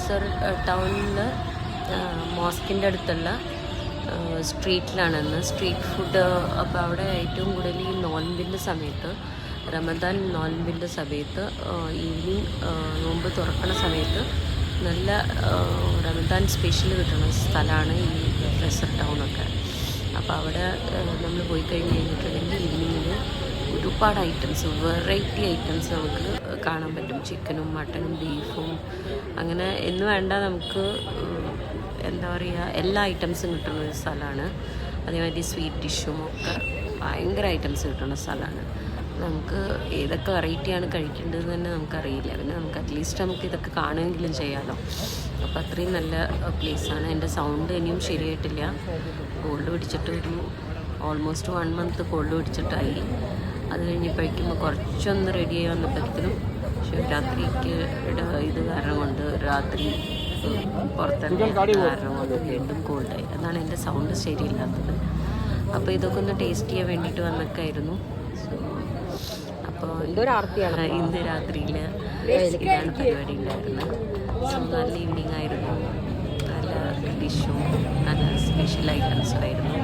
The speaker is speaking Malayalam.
റസർ ടൗണിൽ മോസ്കിൻ്റെ അടുത്തുള്ള സ്ട്രീറ്റിലാണെന്ന് സ്ട്രീറ്റ് ഫുഡ്. അപ്പോൾ അവിടെ ഏറ്റവും കൂടുതൽ ഈ നോൻപിൻ്റെ സമയത്ത്, റമദാൻ നോൻപിൻ്റെ സമയത്ത്, ഈവനിങ് നോമ്പ് തുറക്കുന്ന സമയത്ത് നല്ല റമദാൻ സ്പെഷ്യൽ കിട്ടുന്ന സ്ഥലമാണ് ഈ റസർ ടൗണൊക്കെ. അപ്പോൾ അവിടെ നമ്മൾ പോയി കഴിഞ്ഞ് കഴിഞ്ഞിട്ടുണ്ടെങ്കിൽ ഈവനിങ്ങിൽ ഒരുപാട് ഐറ്റംസ്, വെറൈറ്റി ഐറ്റംസ് നമുക്ക് കാണാൻ പറ്റും. ചിക്കനും മട്ടനും ബീഫും അങ്ങനെ എന്ന് വേണ്ട, നമുക്ക് എന്താ പറയുക, എല്ലാ ഐറ്റംസും കിട്ടുന്ന ഒരു സ്ഥലമാണ്. അതേമാതിരി സ്വീറ്റ് ഡിഷും ഒക്കെ ഭയങ്കര ഐറ്റംസ് കിട്ടുന്ന സ്ഥലമാണ്. നമുക്ക് ഏതൊക്കെ വെറൈറ്റിയാണ് കഴിക്കേണ്ടതെന്ന് തന്നെ നമുക്കറിയില്ല. പിന്നെ നമുക്ക് അറ്റ്ലീസ്റ്റ് നമുക്ക് ഇതൊക്കെ കാണുമെങ്കിലും ചെയ്യാമല്ലോ. അപ്പോൾ അത്രയും നല്ല പ്ലേസാണ്. എൻ്റെ സൗണ്ട് ഇനിയും ശരിയായിട്ടില്ല. കോൾഡ് പിടിച്ചിട്ട് ഓൾമോസ്റ്റ് 1 മന്ത് കോൾഡ് പിടിച്ചിട്ടായി. അത് കഴിഞ്ഞപ്പോഴേക്കും കുറച്ചൊന്ന് റെഡിയായി വന്നപ്പോഴത്തേക്കും ശിവരാത്രിക്ക് ഇത് കാരണം കൊണ്ട്, രാത്രി പുറത്തിറങ്ങിയ കാരണം കൊണ്ട് വീണ്ടും കോൾഡായി. അതാണ് എൻ്റെ സൗണ്ട് ശരിയില്ലാത്തത്. അപ്പോൾ ഇതൊക്കെ ഒന്ന് ടേസ്റ്റ് ചെയ്യാൻ വേണ്ടിയിട്ട് വന്നൊക്കെയായിരുന്നു. അപ്പോൾ ഇന്ന് രാത്രിയിൽ ഇതാണ് പരിപാടി ഉണ്ടായിരുന്നത്. സോ നല്ല ഈവനിങ് ആയിരുന്നു. നല്ല ഡിഷും നല്ല സ്പെഷ്യൽ ഐറ്റംസും ആയിരുന്നു.